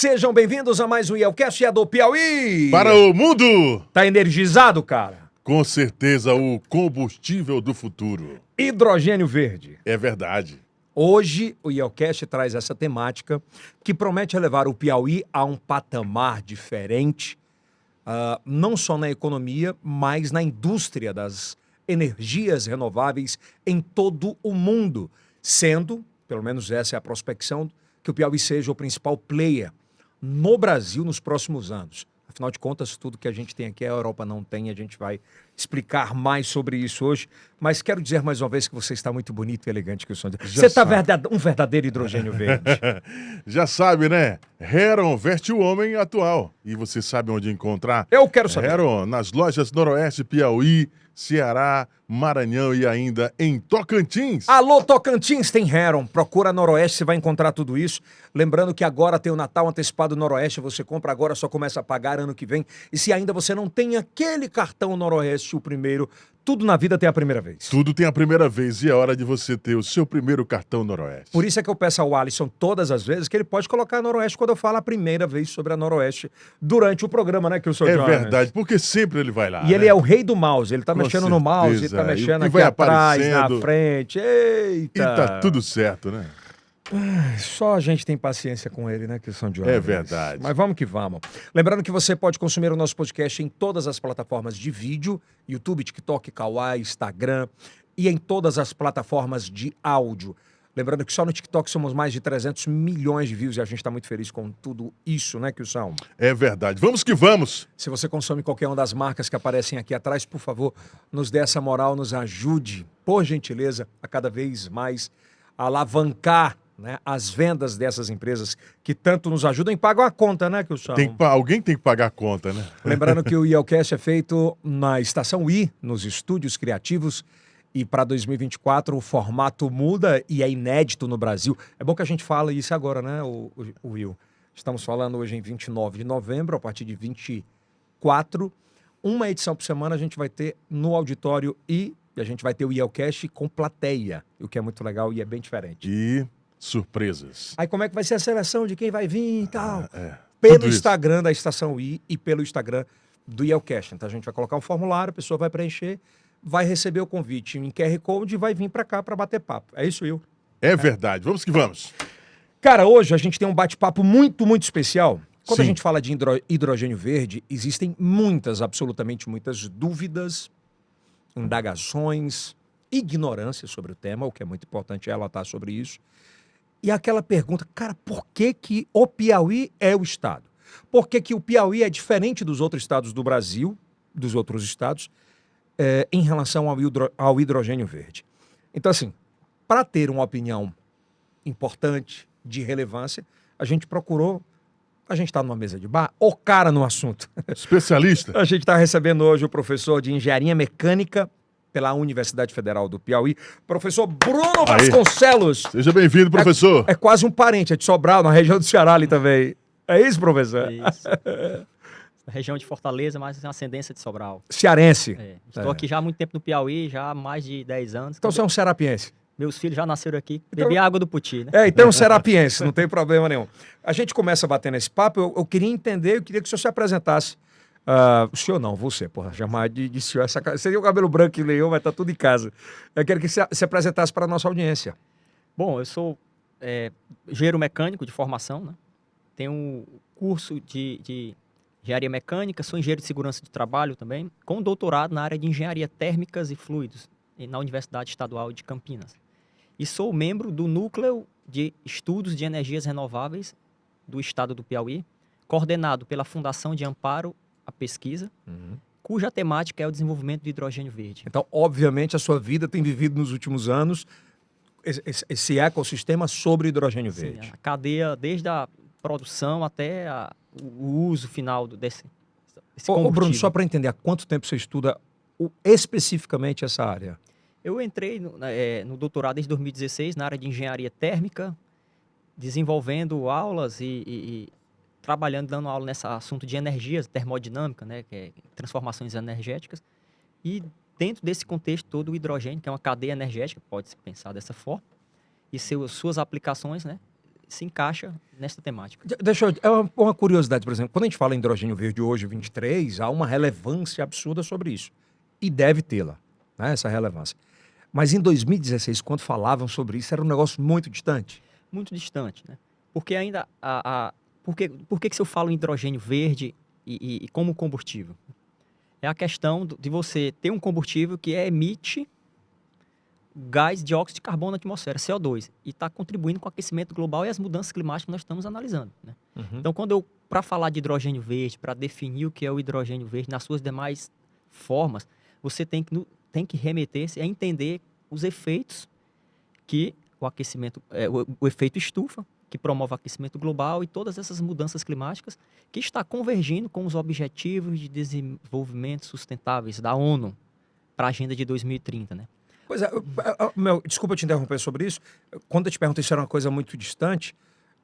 Sejam bem-vindos a mais um IELCast, é do Piauí. Para o mundo! Tá energizado, cara? Com certeza, o combustível do futuro. Hidrogênio verde. É verdade. Hoje, o IELCast traz essa temática que promete levar o Piauí a um patamar diferente, não só na economia, mas na indústria das energias renováveis em todo o mundo, sendo, pelo menos essa é a prospecção, que o Piauí seja o principal player no Brasil nos próximos anos. Afinal de contas, tudo que a gente tem aqui, a Europa não tem, a gente vai explicar mais sobre isso hoje. Mas quero dizer mais uma vez que você está muito bonito e elegante, que o som. Você está um verdadeiro hidrogênio verde. Já sabe, né? Heron veste o homem atual. E você sabe onde encontrar? Eu quero saber. Heron, nas lojas Noroeste, Piauí, Ceará, Maranhão e ainda em Tocantins. Alô, Tocantins, tem Heron. Procura Noroeste, você vai encontrar tudo isso. Lembrando que agora tem o Natal antecipado Noroeste, você compra agora, só começa a pagar ano que vem. E se ainda você não tem aquele cartão Noroeste, o primeiro, tudo na vida tem a primeira vez. Tudo tem a primeira vez e é hora de você ter o seu primeiro cartão Noroeste. Por isso é que eu peço ao Alisson todas as vezes que ele pode colocar a Noroeste quando eu falo a primeira vez sobre a Noroeste durante o programa, né, que o senhor É verdade, porque sempre ele vai lá. E ele é o rei do mouse, ele tá Com mexendo no mouse, ele tá certeza. mexendo E aqui vai atrás, na aparecendo. frente. Eita! E tá tudo certo, né? Só a gente tem paciência com ele, né, que são de É verdade. Mas vamos que vamos. Lembrando que você pode consumir o nosso podcast em todas as plataformas de vídeo, YouTube, TikTok, Kawaii, Instagram e em todas as plataformas de áudio. Lembrando que só no TikTok somos mais de 300 milhões de views e a gente está muito feliz com tudo isso, né, Kilson? É verdade. Vamos que vamos. Se você consome qualquer uma das marcas que aparecem aqui atrás, por favor, nos dê essa moral, nos ajude, por gentileza, a cada vez mais alavancar, né, as vendas dessas empresas que tanto nos ajudam e pagam a conta, né, Kilson? Alguém tem que pagar a conta, né? Lembrando que o IELCast é feito na Estação I, nos estúdios criativos, e para 2024 o formato muda e é inédito no Brasil. É bom que a gente fale isso agora, né, o Will? Estamos falando hoje em 29 de novembro, a partir de 24, uma edição por semana a gente vai ter no auditório e a gente vai ter o IELCast com plateia, o que é muito legal e é bem diferente. E surpresas. Aí como é que vai ser a seleção de quem vai vir e tal? Tudo Pelo isso. Instagram da Estação I e pelo Instagram do IELCast. Então a gente vai colocar um formulário, a pessoa vai preencher, vai receber o convite em QR Code e vai vir para cá para bater papo. É isso, Will? É verdade. Vamos que vamos. Cara, hoje a gente tem um bate-papo muito, muito especial. Quando a Sim. gente fala de hidrogênio verde, existem muitas, absolutamente muitas dúvidas, indagações, ignorância sobre o tema, o que é muito importante relatar sobre isso. E aquela pergunta, cara, por que que o Piauí é o estado? Por que que o Piauí é diferente dos outros estados do Brasil, dos outros estados, em relação ao hidrogênio verde? Então, assim, para ter uma opinião importante, de relevância, a gente procurou, a gente está numa mesa de bar, o cara no assunto. Especialista. A gente está recebendo hoje o professor de Engenharia Mecânica pela Universidade Federal do Piauí, professor Bruno Vasconcelos. Seja bem-vindo, professor. É quase um parente, é de Sobral, na região do Ceará ali também. É isso, professor? Isso. Na região de Fortaleza, mas tem ascendência de Sobral. Cearense. Estou aqui já há muito tempo no Piauí, já há mais de 10 anos. Então você é um serapiense. Meus filhos já nasceram aqui, bebi a água do Puti, né? Então um serapiense, não tem problema nenhum. A gente começa batendo esse papo, eu queria entender, eu queria que o senhor se apresentasse. O senhor não, você, porra, chamar de senhor. Você tem o cabelo branco e leão, vai estar tudo em casa. Eu quero que você se apresentasse para a nossa audiência. Bom, eu sou engenheiro mecânico de formação, né? Tenho um curso de engenharia mecânica, sou engenheiro de segurança de trabalho também, com doutorado na área de engenharia térmicas e fluidos, na Universidade Estadual de Campinas. E sou membro do Núcleo de Estudos de Energias Renováveis do Estado do Piauí, coordenado pela Fundação de Amparo à Pesquisa, cuja temática é o desenvolvimento do hidrogênio verde. Então, obviamente, a sua vida tem vivido nos últimos anos esse ecossistema sobre hidrogênio verde. Sim, a cadeia, desde a produção até o uso final desse combustível. Bruno, só para entender, há quanto tempo você estuda especificamente essa área? Eu entrei no doutorado desde 2016 na área de engenharia térmica, desenvolvendo aulas e trabalhando, dando aula nesse assunto de energias, termodinâmica, né, que é transformações energéticas. E dentro desse contexto todo, o hidrogênio, que é uma cadeia energética, pode-se pensar dessa forma, e suas aplicações, né, se encaixa nessa temática. Deixa eu... É uma curiosidade, por exemplo. Quando a gente fala em hidrogênio verde hoje, 23, há uma relevância absurda sobre isso. E deve tê-la, né, essa relevância. Mas em 2016, quando falavam sobre isso, era um negócio muito distante. Muito distante, né? Porque ainda por que se eu falo em hidrogênio verde e como combustível? É a questão de você ter um combustível que emite gás dióxido de carbono na atmosfera, CO2, e está contribuindo com o aquecimento global e as mudanças climáticas que nós estamos analisando, né? Então, para falar de hidrogênio verde, para definir o que é o hidrogênio verde nas suas demais formas, você tem que remeter-se a entender os efeitos que o aquecimento, o efeito estufa, que promove o aquecimento global e todas essas mudanças climáticas que está convergindo com os objetivos de desenvolvimento sustentáveis da ONU para a agenda de 2030, né? Pois é, desculpa te interromper sobre isso. Quando eu te perguntei se era uma coisa muito distante,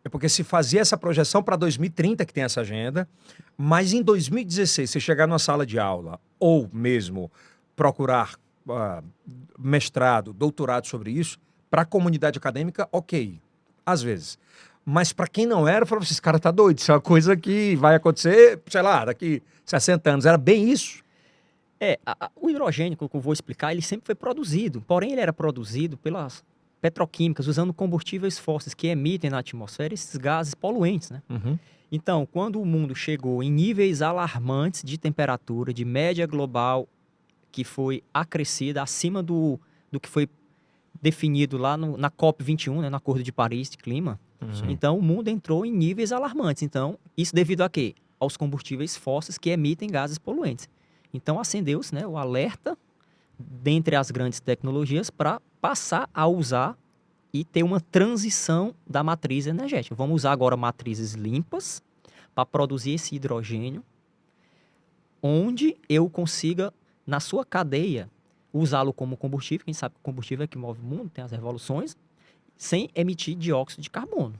é porque se fazia essa projeção para 2030, que tem essa agenda, mas em 2016, você chegar numa sala de aula ou mesmo procurar mestrado, doutorado sobre isso, para a comunidade acadêmica, ok, às vezes. Mas para quem não era, falava assim, esse cara tá doido, isso é uma coisa que vai acontecer, sei lá, daqui 60 anos. Era bem isso? O hidrogênio, que eu vou explicar, ele sempre foi produzido, porém ele era produzido pelas petroquímicas, usando combustíveis fósseis que emitem na atmosfera esses gases poluentes, né? Então, quando o mundo chegou em níveis alarmantes de temperatura, de média global, que foi acrescida acima do que foi definido lá na COP21, né, no Acordo de Paris de Clima, então o mundo entrou em níveis alarmantes. Então, isso devido a quê? Aos combustíveis fósseis que emitem gases poluentes. Então, acendeu-se, né, o alerta dentre as grandes tecnologias para passar a usar e ter uma transição da matriz energética. Vamos usar agora matrizes limpas para produzir esse hidrogênio, onde eu consiga, na sua cadeia, usá-lo como combustível. Quem sabe que o combustível é que move o mundo, tem as revoluções, sem emitir dióxido de carbono,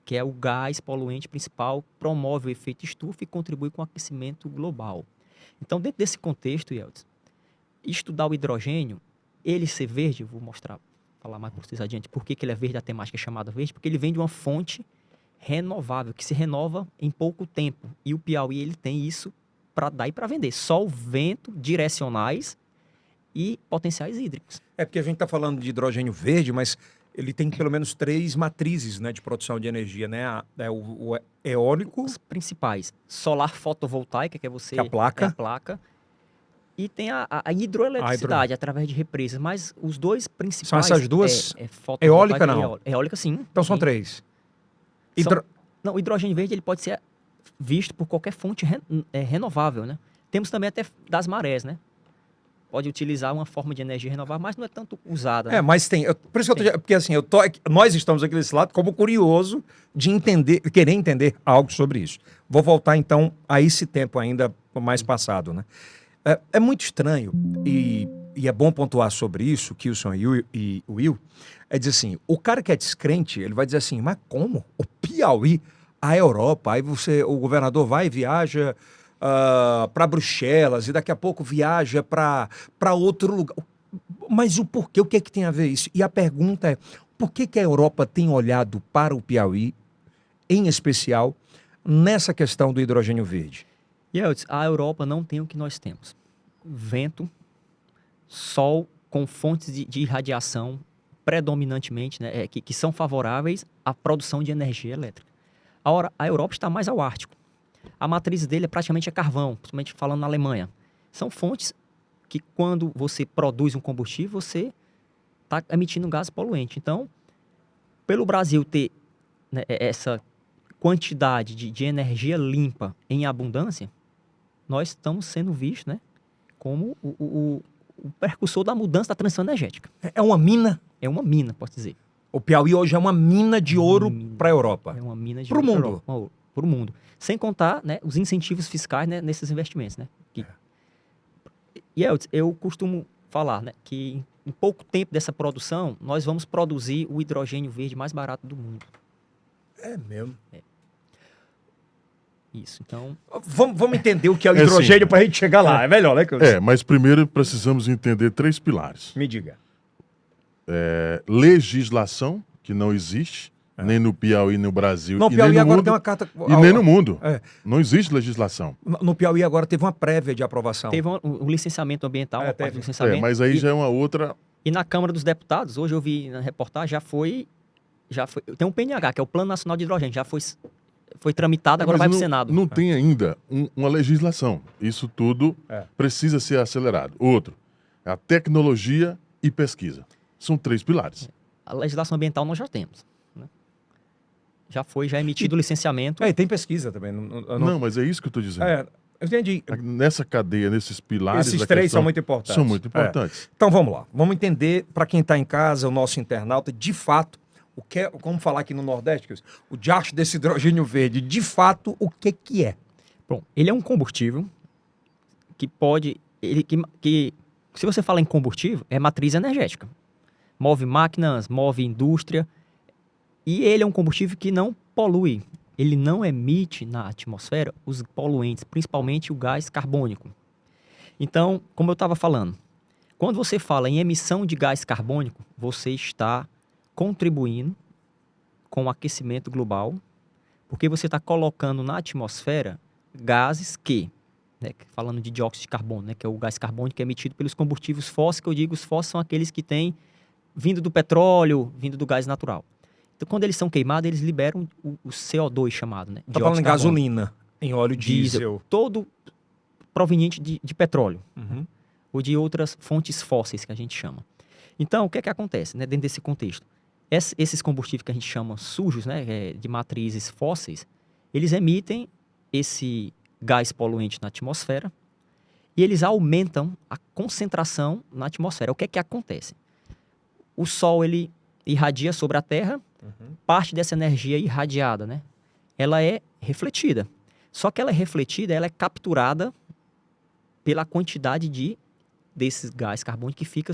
que é o gás poluente principal, promove o efeito estufa e contribui com o aquecimento global. Então, dentro desse contexto, Yeltsin, estudar o hidrogênio, ele ser verde, eu vou falar mais para vocês adiante, por que ele é verde, a temática é chamada verde, porque ele vem de uma fonte renovável, que se renova em pouco tempo. E o Piauí, ele tem isso para dar e para vender. Sol, vento, direcionais e potenciais hídricos. É porque a gente está falando de hidrogênio verde, mas ele tem pelo menos 3 matrizes, né, de produção de energia, né? O eólico... Os principais. Solar fotovoltaica, que é você... Que é a placa. É a placa. E tem a hidroeletricidade, através de represas. Mas os dois principais... São essas duas? Fotovoltaica Eólica, não? Eólica, sim. Então são sim. 3. Não, o hidrogênio verde ele pode ser visto por qualquer fonte renovável, né? Temos também até das marés, né? Pode utilizar uma forma de energia renovável, mas não é tanto usada. Né? Mas tem. Por isso que eu tô, porque assim, nós estamos aqui desse lado como curioso de querer entender algo sobre isso. Vou voltar então a esse tempo ainda mais passado, né? É muito estranho e é bom pontuar sobre isso, Kilson e Will, é dizer assim, o cara que é descrente, ele vai dizer assim, mas como? O Piauí, a Europa, aí o governador vai e viaja para Bruxelas e daqui a pouco viaja para outro lugar. Mas o porquê? O que é que tem a ver isso? E a pergunta é, por que a Europa tem olhado para o Piauí, em especial, nessa questão do hidrogênio verde? Yeltsin, a Europa não tem o que nós temos. Vento, sol com fontes de irradiação predominantemente, né, que são favoráveis à produção de energia elétrica. A Europa está mais ao Ártico. A matriz dele praticamente é carvão, principalmente falando na Alemanha. São fontes que quando você produz um combustível, você está emitindo gás poluente. Então, pelo Brasil ter, né, essa quantidade de energia limpa em abundância, nós estamos sendo vistos, né, como o precursor da mudança da transição energética. É uma mina? É uma mina, posso dizer. O Piauí hoje é uma mina de ouro para a Europa. É uma mina de pro ouro mundo. Para o mundo. Sem contar, né, os incentivos fiscais, né, nesses investimentos. Né? E eu costumo falar, né, que em pouco tempo dessa produção, nós vamos produzir o hidrogênio verde mais barato do mundo. É mesmo? Isso, então... Vamos entender o que é o hidrogênio para a gente chegar lá. É melhor, né? Mas primeiro precisamos entender 3 pilares. Me diga. Legislação, que não existe, nem no Piauí, no Brasil, No e Piauí nem no agora mundo, tem uma carta... e nem no mundo. É. Não existe legislação. No Piauí agora teve uma prévia de aprovação. Teve um licenciamento ambiental, uma parte teve. do licenciamento. Mas aí e, já é uma outra... e na Câmara dos Deputados, hoje eu vi na reportagem, já foi... Tem um PNH, que é o Plano Nacional de Hidrogênio, já foi tramitado, agora Mas vai para o não, Senado. não tem ainda uma legislação. Isso tudo precisa ser acelerado. Outro, a tecnologia e pesquisa. São 3 pilares. A legislação ambiental nós já temos. Né? Já é emitido o licenciamento. E tem pesquisa também. Não, mas é isso que eu estou dizendo. Eu entendi. Nessa cadeia, nesses pilares Esses da 3 questão, são muito importantes. São muito importantes. Então vamos lá. Vamos entender, para quem está em casa, o nosso internauta, de fato, como falar aqui no Nordeste, o diacho desse hidrogênio verde, de fato, o que é? Bom, ele é um combustível que pode... se você fala em combustível, é matriz energética. Move máquinas, move indústria. E ele é um combustível que não polui. Ele não emite na atmosfera os poluentes, principalmente o gás carbônico. Então, como eu estava falando, quando você fala em emissão de gás carbônico, você está contribuindo com o aquecimento global, porque você está colocando na atmosfera gases que, falando de dióxido de carbono, que é o gás carbônico emitido pelos combustíveis fósseis, que eu digo, os fósseis são aqueles que têm vindo do petróleo, vindo do gás natural. Então, quando eles são queimados, eles liberam o CO2 chamado, né? Está falando em gasolina, em óleo diesel. Todo proveniente de petróleo, Uhum. ou de outras fontes fósseis que a gente chama. Então, o que é que acontece, dentro desse contexto? Esses combustíveis que a gente chama sujos, de matrizes fósseis, eles emitem esse gás poluente na atmosfera e eles aumentam a concentração na atmosfera. O que é que acontece? O Sol, ele irradia sobre a Terra, parte dessa energia irradiada, ela é refletida. Só que ela é refletida, ela é capturada pela quantidade desses gás carbônicos que fica,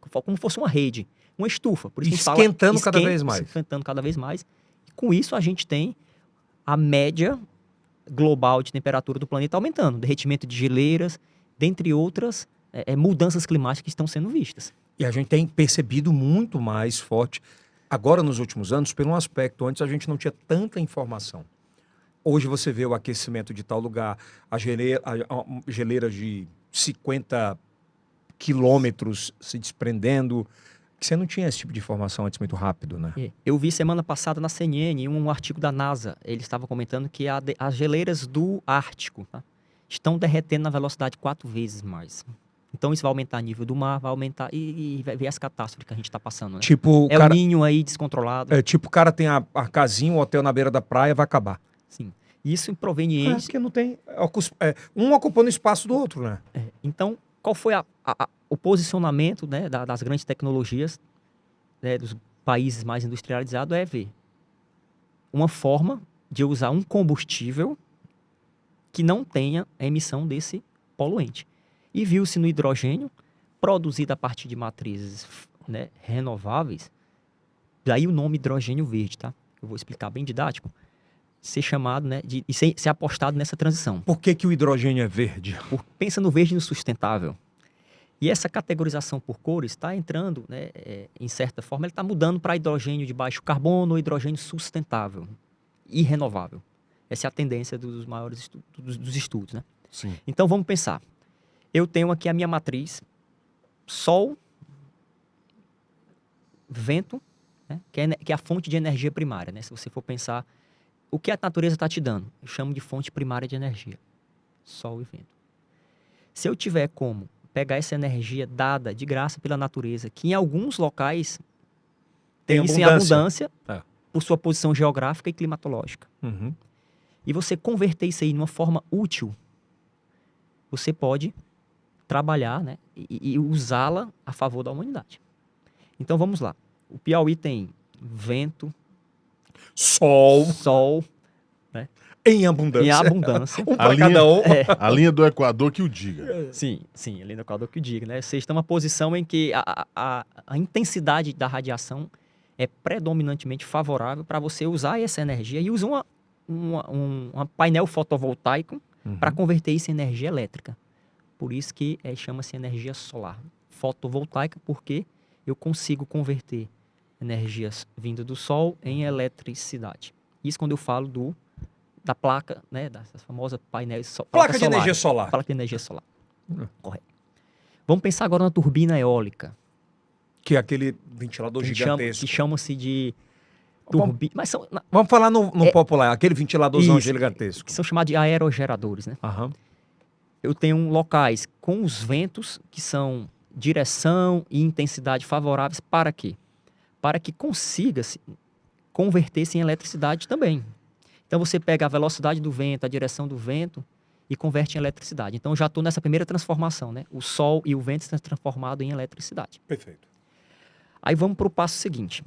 como se fosse uma rede, uma estufa. Por isso esquentando cada vez mais. Esquentando cada vez mais. E com isso, a gente tem a média global de temperatura do planeta aumentando. Derretimento de geleiras, dentre outras mudanças climáticas que estão sendo vistas. E a gente tem percebido muito mais forte, agora nos últimos anos, pelo um aspecto, antes a gente não tinha tanta informação. Hoje você vê o aquecimento de tal lugar, a geleira de 50 quilômetros se desprendendo, que você não tinha esse tipo de informação antes muito rápido, né? Eu vi semana passada na CNN um artigo da NASA, ele estava comentando que as geleiras do Ártico estão derretendo na velocidade 4 vezes mais. Então isso vai aumentar o nível do mar, vai aumentar e vai ver as catástrofes que a gente está passando. Tipo, o ninho aí descontrolado. Tipo, o cara tem a casinha, um hotel na beira da praia, vai acabar. Sim. Isso proveniente... porque não tem... um ocupando o espaço do outro, né? Então, qual foi o posicionamento das grandes tecnologias dos países mais industrializados? É ver uma forma de usar um combustível que não tenha a emissão desse poluente. E viu-se no hidrogênio, produzido a partir de matrizes renováveis, daí o nome hidrogênio verde, tá? Eu vou explicar bem didático, ser chamado, e ser apostado nessa transição. Por que o hidrogênio é verde? Pensa no verde e no sustentável. E essa categorização por cores está entrando, em certa forma, ele está mudando para hidrogênio de baixo carbono ou hidrogênio sustentável e renovável. Essa é a tendência dos maiores dos estudos, né? Sim. Então, vamos pensar. Eu tenho aqui a minha matriz, Sol, vento, que é a fonte de energia primária, Se você for pensar, o que a natureza está te dando? Eu chamo de fonte primária de energia. Sol e vento. Se eu tiver como pegar essa energia dada de graça pela natureza, que em alguns locais tem isso em abundância, por sua posição geográfica e climatológica, e você converter isso aí numa forma útil, você pode trabalhar e usá-la a favor da humanidade. Então vamos lá. O Piauí tem vento, sol, em abundância. Um para cada um. A linha do Equador que o diga. Sim, a linha do Equador que o diga, Você está numa posição em que a intensidade da radiação é predominantemente favorável para você usar essa energia e usar um painel fotovoltaico para converter isso em energia elétrica. Por isso que chama-se energia solar fotovoltaica, porque eu consigo converter energias vindo do sol em eletricidade. Isso quando eu falo da placa, né, dessas famosas painéis Placa de energia solar. Placa de energia solar. Correto. Vamos pensar agora na turbina eólica. Que é aquele ventilador gigantesco. Que chama-se de Vamos- turbina. Mas Vamos falar no popular, aquele ventiladorzão gigantesco. que são chamados de aerogeradores, né? Aham. Eu tenho locais com os ventos que são direção e intensidade favoráveis para quê? Para que consiga-se converter-se em eletricidade também. Então você pega a velocidade do vento, a direção do vento e converte em eletricidade. Então eu já estou nessa primeira transformação, né? O sol e o vento estão transformados em eletricidade. Perfeito. Aí vamos para o passo seguinte.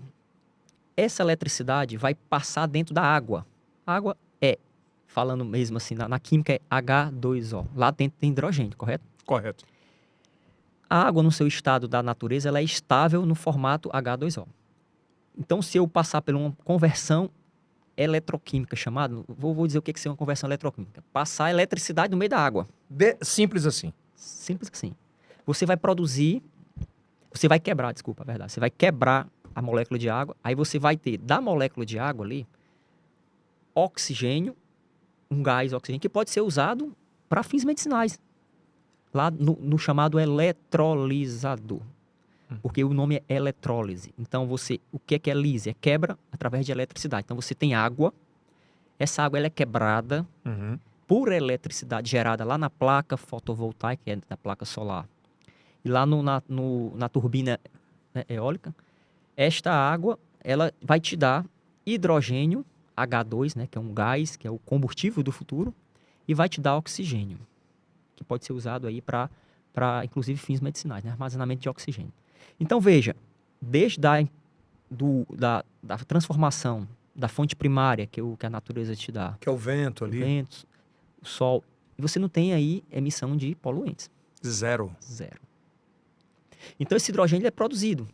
Essa eletricidade vai passar dentro da água. A água falando mesmo assim, na química é H2O. Lá dentro tem hidrogênio, correto? Correto. A água no seu estado da natureza ela é estável no formato H2O. Então se eu passar por uma conversão eletroquímica chamada, vou dizer o que é uma conversão eletroquímica. Passar eletricidade no meio da água. Simples assim. Simples assim. Você vai quebrar, desculpa, a verdade. Você vai quebrar a molécula de água, aí você vai ter da molécula de água ali oxigênio, um gás oxigênio, que pode ser usado para fins medicinais. Lá no chamado eletrolisador. Porque o nome é eletrólise. Então, o que é lise? É quebra através de eletricidade. Então, você tem água. Essa água ela é quebrada Uhum. por eletricidade gerada lá na placa fotovoltaica, que é da placa solar. E lá na turbina, né, eólica, esta água ela vai te dar hidrogênio, H2, né, que é um gás, que é o combustível do futuro, e vai te dar oxigênio, que pode ser usado aí para inclusive fins medicinais, né, armazenamento de oxigênio. Então veja, desde da transformação da fonte primária que a natureza te dá, Que é o vento ali. ventos, o sol, e você não tem aí emissão de poluentes. Zero. Zero. Então esse hidrogênio ele é produzido,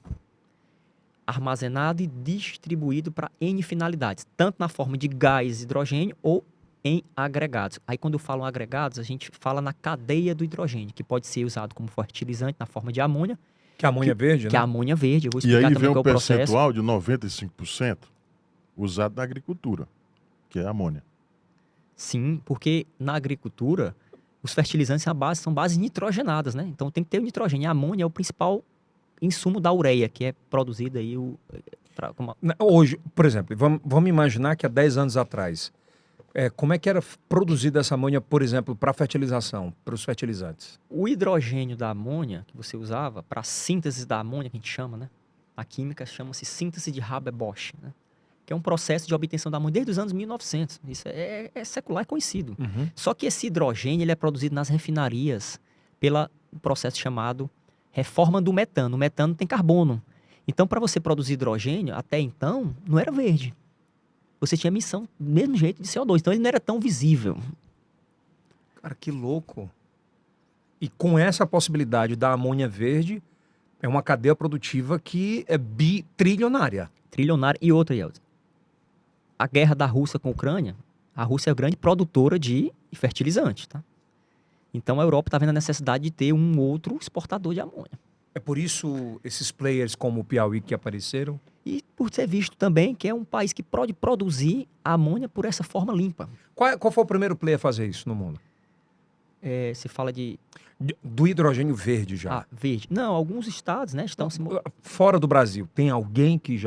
armazenado e distribuído para N finalidades, tanto na forma de gás hidrogênio ou em agregados. Aí quando eu falo em agregados, a gente fala na cadeia do hidrogênio, que pode ser usado como fertilizante na forma de amônia, Que é a amônia verde, que é a né? amônia verde. Eu vou E explicar aí também vem qual é um o processo. percentual de 95% usado na agricultura, que é a amônia. Sim, porque na agricultura, os fertilizantes são bases nitrogenadas, né? Então tem que ter o nitrogênio. E a amônia é o principal insumo da ureia, que é produzida aí Hoje, por exemplo, vamos imaginar que há 10 anos atrás, como é que era produzida essa amônia, por exemplo, para fertilização, para os fertilizantes? O hidrogênio da amônia que você usava para a síntese da amônia, que a gente chama, né? A química chama-se síntese de Haber-Bosch, né? Que é um processo de obtenção da amônia desde os anos 1900. Isso é secular, é conhecido. Uhum. Só que esse hidrogênio ele é produzido nas refinarias pelo processo chamado reforma do metano. O metano tem carbono. Então, para você produzir hidrogênio, até então, não era verde. Você tinha emissão do mesmo jeito de CO2. Então, ele não era tão visível. Cara, que louco. E com essa possibilidade da amônia verde, é uma cadeia produtiva que é bitrilionária. Trilionário. E outra, Yeltsin. A guerra da Rússia com a Ucrânia, a Rússia é a grande produtora de fertilizante, tá? Então, a Europa está vendo a necessidade de ter um outro exportador de amônia. É por isso esses players como o Piauí que apareceram? E por ser visto também que é um país que pode produzir amônia por essa forma limpa. Qual foi o primeiro player a fazer isso no mundo? Se fala de Do hidrogênio verde já. verde. Não, alguns estados, né, estão se... Fora do Brasil, tem alguém que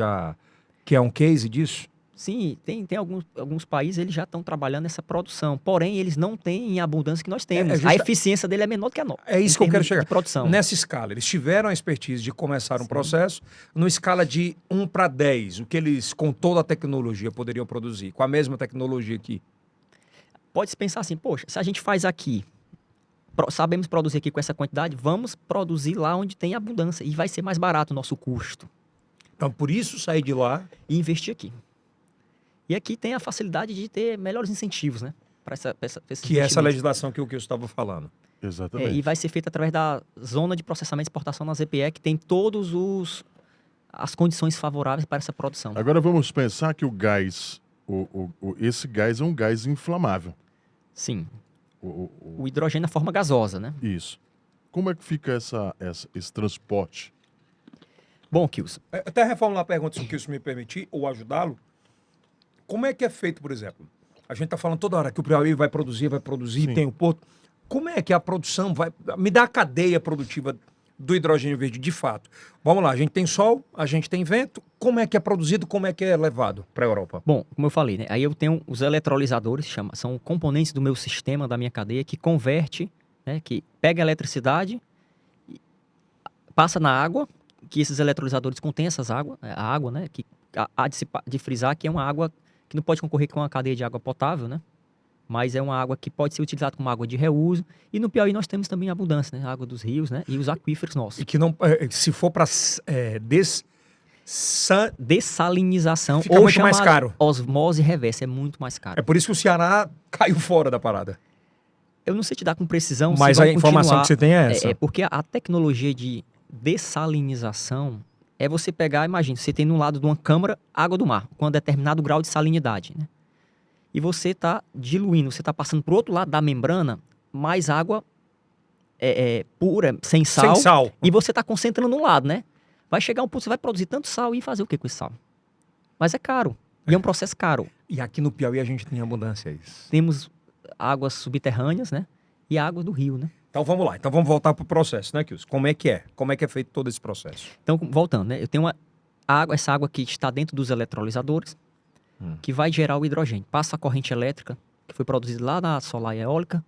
é um case disso? Sim, tem alguns países, eles já estão trabalhando nessa produção. Porém, eles não têm em abundância que nós temos. A eficiência dele é menor do que a nossa. É isso que eu quero chegar. De produção. Nessa escala, eles tiveram a expertise de começar um processo, numa escala de 1 para 10, o que eles, com toda a tecnologia, poderiam produzir, com a mesma tecnologia aqui. Pode-se pensar assim, poxa, se a gente faz aqui, sabemos produzir aqui com essa quantidade, vamos produzir lá onde tem abundância. E vai ser mais barato o nosso custo. Então, por isso, sair de lá... E investir aqui. E aqui tem a facilidade de ter melhores incentivos, né? Para esses Que é essa investimentos. legislação que eu estava falando. Exatamente. E vai ser feito através da zona de processamento e exportação na ZPE, que tem todas as condições favoráveis para essa produção. Agora vamos pensar que o gás, esse gás é um gás inflamável. Sim. O hidrogênio na forma gasosa, né? Isso. Como é que fica esse transporte? Bom, Kilson, Até reformular a pergunta, se o Kilson me permitir, ou ajudá-lo. Como é que é feito, por exemplo? A gente está falando toda hora que o Piauí vai produzir, Sim. tem o porto. Como é que a produção vai... Me dá a cadeia produtiva do hidrogênio verde, de fato. Vamos lá, a gente tem sol, a gente tem vento. Como é que é produzido, como é que é levado para a Europa? bom, como eu falei, né? Aí eu tenho os eletrolisadores, são componentes do meu sistema, da minha cadeia, que converte, né? Que pega a eletricidade, passa na água, que esses eletrolisadores contêm a água, né? Que há de frisar que é uma água que não pode concorrer com uma cadeia de água potável, né? Mas é uma água que pode ser utilizada como água de reuso. E no Piauí nós temos também abundância, né? A água dos rios, né? E os aquíferos nossos. E que não... se for para Dessalinização Fica ou muito mais chamada caro. osmose reversa, é muito mais caro. É por isso que o Ceará caiu fora da parada. Eu não sei te dar com precisão Mas se a vão informação continuar. que você tem é essa. É porque a tecnologia de dessalinização é você pegar, imagina, você tem no lado de uma câmara água do mar, com um determinado grau de salinidade, né? E você está diluindo, você está passando para o outro lado da membrana mais água pura, sem sal, Sem sal. e você está concentrando no lado, né? Vai chegar um ponto, você vai produzir tanto sal e fazer o que com esse sal? Mas é caro, e é um processo caro. E aqui no Piauí a gente tem abundância disso. Temos águas subterrâneas, né? E água do rio, né? Então vamos lá. Então vamos voltar para o processo, né, Kilson? Como é que é? Como é que é feito todo esse processo? Então, voltando, né? Eu tenho essa água que está dentro dos eletrolisadores, que vai gerar o hidrogênio. Passa a corrente elétrica, que foi produzida lá na solar e eólica,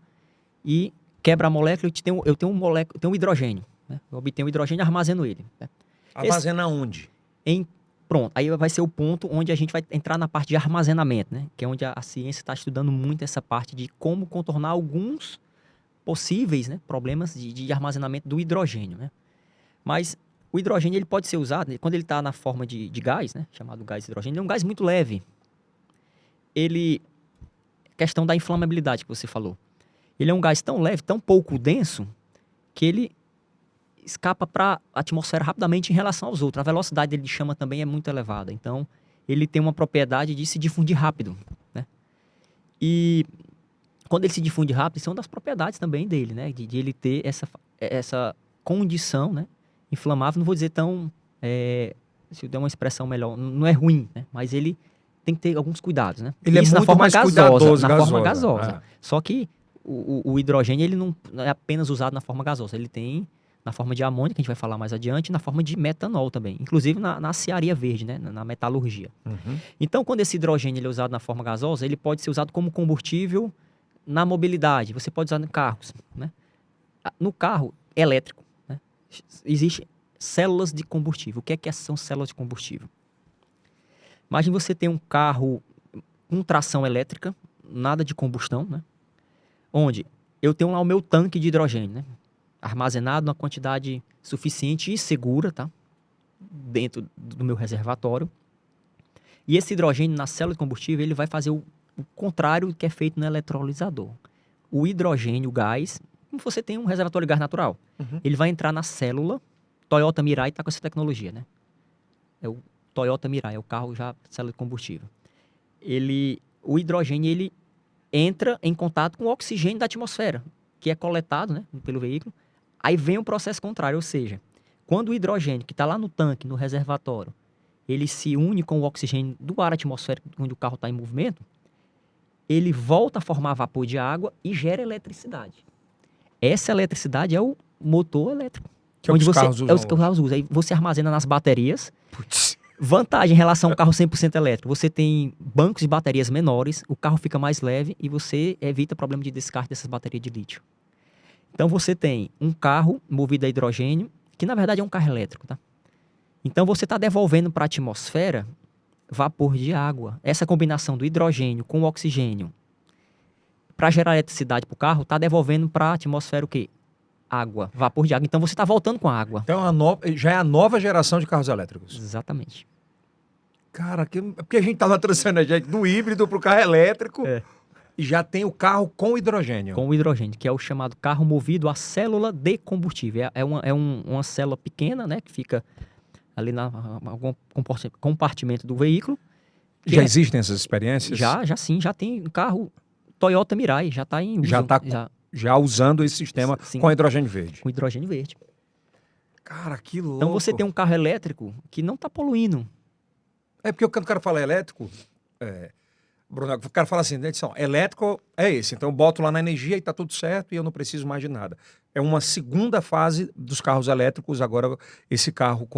e quebra a molécula e eu tenho um hidrogênio. Né? Eu obtenho o hidrogênio e armazeno ele. Né? Armazena onde? Pronto, aí vai ser o ponto onde a gente vai entrar na parte de armazenamento, né? Que é onde a ciência está estudando muito essa parte de como contornar alguns possíveis, né, problemas de armazenamento do hidrogênio. Né? Mas o hidrogênio ele pode ser usado, quando ele está na forma de gás, né, chamado gás hidrogênio, ele é um gás muito leve. Questão da inflamabilidade que você falou. Ele é um gás tão leve, tão pouco denso, que ele escapa para a atmosfera rapidamente em relação aos outros. A velocidade dele de chama também é muito elevada. Então, ele tem uma propriedade de se difundir rápido. Né? E quando ele se difunde rápido, isso é uma das propriedades também dele, né? De ele ter essa condição, né, inflamável. Não vou dizer tão... se eu der uma expressão melhor, não é ruim, né? Mas ele tem que ter alguns cuidados, né? Ele isso é muito mais cuidadoso, na forma gasosa. gasosa. Só que o hidrogênio ele não é apenas usado na forma gasosa. Ele tem na forma de amônia, que a gente vai falar mais adiante, e na forma de metanol também. Inclusive na aciaria verde, né? Na metalurgia. Uhum. Então, quando esse hidrogênio ele é usado na forma gasosa, ele pode ser usado como combustível na mobilidade. Você pode usar em carros, né? No carro elétrico, né? Existem células de combustível. O que são células de combustível? Imagine você ter um carro com tração elétrica, nada de combustão, né? Onde eu tenho lá o meu tanque de hidrogênio, né? Armazenado numa quantidade suficiente e segura, tá? Dentro do meu reservatório. E esse hidrogênio na célula de combustível, ele vai fazer o contrário do que é feito no eletrolisador. O hidrogênio, o gás, como você tem um reservatório de gás natural, ele vai entrar na célula. Toyota Mirai está com essa tecnologia, né? É o Toyota Mirai, é o carro já célula de combustível. O hidrogênio, ele entra em contato com o oxigênio da atmosfera, que é coletado, né, pelo veículo. Aí vem o processo contrário, ou seja, quando o hidrogênio que está lá no tanque, no reservatório, ele se une com o oxigênio do ar atmosférico, onde o carro está em movimento, ele volta a formar vapor de água e gera eletricidade. Essa eletricidade é o motor elétrico. Que é o que os carros usam. É os carros usam. Aí você armazena nas baterias. Putz. Vantagem em relação ao carro 100% elétrico. Você tem bancos de baterias menores, o carro fica mais leve e você evita problema de descarte dessas baterias de lítio. Então você tem um carro movido a hidrogênio, que na verdade é um carro elétrico, tá? Então você está devolvendo para a atmosfera vapor de água. Essa combinação do hidrogênio com o oxigênio para gerar eletricidade para o carro está devolvendo para a atmosfera o quê? Água, vapor de água. Então você está voltando com a água. Então já é a nova geração de carros elétricos. Exatamente. Cara, porque a gente estava transformando a gente do híbrido para o carro elétrico e já tem o carro com hidrogênio. Com o hidrogênio, que é o chamado carro movido a célula de combustível. É uma célula pequena, né, que fica ali na algum compartimento do veículo. Já existem essas experiências? Já tem um carro Toyota Mirai, já está em uso. Já usando esse sistema Sim. com hidrogênio verde. Com hidrogênio verde. Cara, que louco. Então você tem um carro elétrico que não está poluindo. É porque quando o cara fala elétrico, Bruno, o cara fala assim, edição, elétrico é esse, então eu boto lá na energia e tá tudo certo e eu não preciso mais de nada. É uma segunda fase dos carros elétricos, agora esse carro